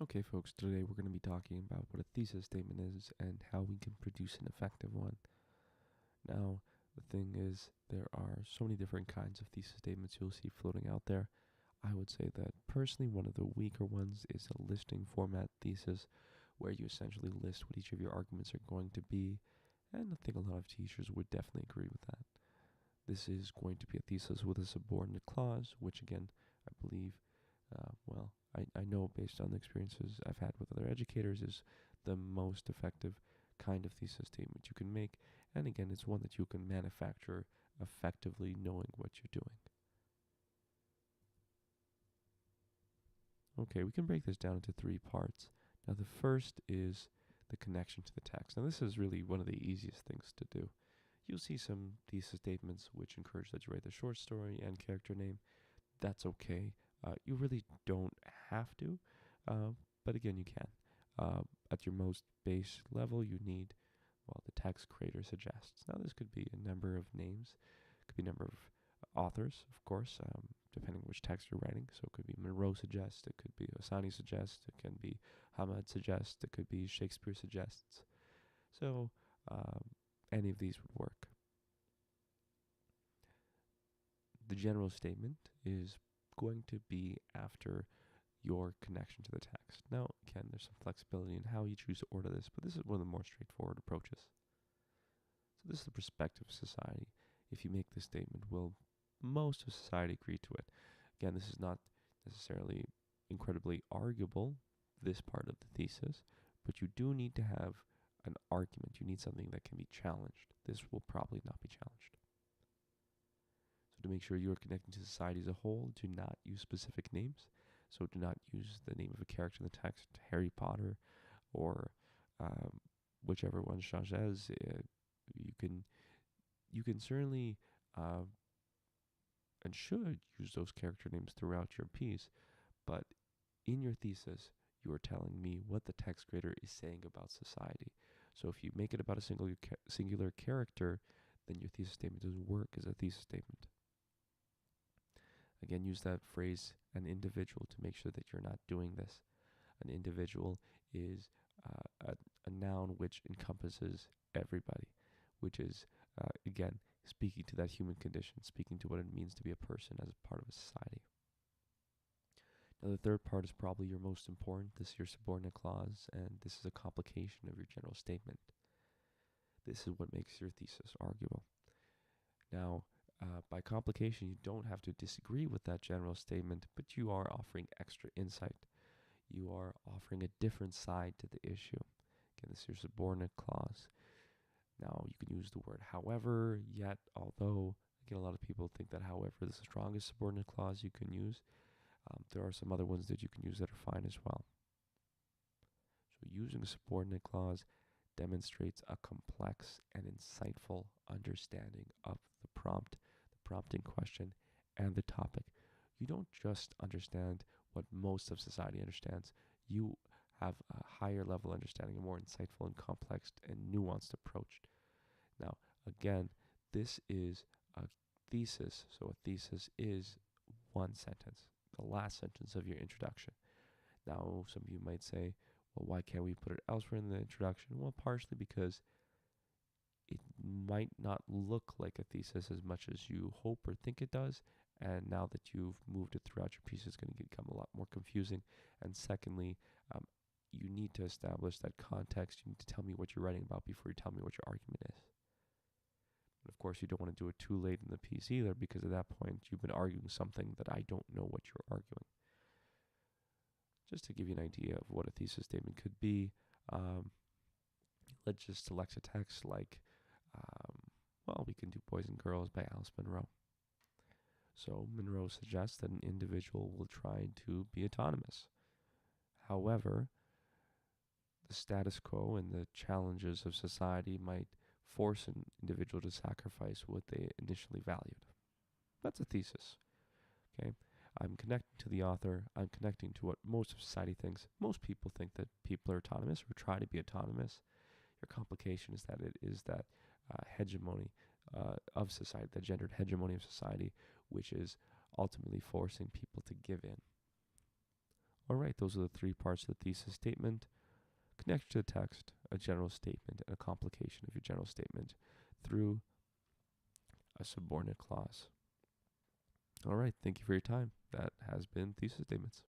Okay, folks, today we're going to be talking about what a thesis statement is and how we can produce an effective one. Now, the thing is, there are so many different kinds of thesis statements you'll see floating out there. I would say that personally, one of the weaker ones is a listing format thesis, where you essentially list what each of your arguments are going to be, and I think a lot of teachers would definitely agree with that. This is going to be a thesis with a subordinate clause, which again, I believe, I know based on the experiences I've had with other educators is the most effective kind of thesis statement you can make. And again, it's one that you can manufacture effectively knowing what you're doing. Okay, we can break this down into three parts. Now, the first is the connection to the text. Now, this is really one of the easiest things to do. You'll see some thesis statements which encourage that you write the short story and character name. That's okay. You really don't have to, but again, you can. At your most base level, you need, well, the text creator suggests. Now, this could be a number of names, could be a number of authors, of course, depending which text you're writing. So it could be Monroe suggests, it could be Osani suggests, it can be Hamad suggests, it could be Shakespeare suggests. So any of these would work. The general statement is going to be after your connection to the text. Now, again, there's some flexibility in how you choose to order this, but this is one of the more straightforward approaches. So this is the perspective of society. If you make this statement, will most of society agree to it? Again, this is not necessarily incredibly arguable, this part of the thesis, but you do need to have an argument. You need something that can be challenged. This will probably not be challenged. So to make sure you are connecting to society as a whole, do not use specific names. So do not use the name of a character in the text, Harry Potter, or whichever one Changes. You can certainly and should use those character names throughout your piece, but in your thesis, you are telling me what the text creator is saying about society. So if you make it about a singular character, then your thesis statement doesn't work as a thesis statement. Again, use that phrase, an individual, to make sure that you're not doing this. An individual is a noun which encompasses everybody, which is, again, speaking to that human condition, speaking to what it means to be a person as a part of a society. Now, the third part is probably your most important. This is your subordinate clause, and this is a complication of your general statement. This is what makes your thesis arguable. Now, by complication, you don't have to disagree with that general statement, but you are offering extra insight. You are offering a different side to the issue. Again, this is your subordinate clause. Now, you can use the word however, yet, although. Again, a lot of people think that however is the strongest subordinate clause you can use. There are some other ones that you can use that are fine as well. So using a subordinate clause demonstrates a complex and insightful understanding of the prompt in question, and the topic. You don't just understand what most of society understands. You have a higher level understanding, a more insightful and complex and nuanced approach. Now, again, this is a thesis. So a thesis is one sentence, the last sentence of your introduction. Now, some of you might say, well, why can't we put it elsewhere in the introduction? Well, partially because it might not look like a thesis as much as you hope or think it does. And now that you've moved it throughout your piece, it's going to become a lot more confusing. And secondly, you need to establish that context. You need to tell me what you're writing about before you tell me what your argument is. And of course, you don't want to do it too late in the piece either, because at that point, you've been arguing something that I don't know what you're arguing. Just to give you an idea of what a thesis statement could be, let's just select a text like, we can do Boys and Girls by Alice Munro. So Munro suggests that an individual will try to be autonomous. However, the status quo and the challenges of society might force an individual to sacrifice what they initially valued. That's a thesis. Okay? I'm connecting to the author. I'm connecting to what most of society thinks. Most people think that people are autonomous or try to be autonomous. Your complication is that it is that hegemony of society, the gendered hegemony of society, which is ultimately forcing people to give in. All right, those are the three parts of the thesis statement. Connection to the text, a general statement, and a complication of your general statement through a subordinate clause. All right, thank you for your time. That has been Thesis Statements.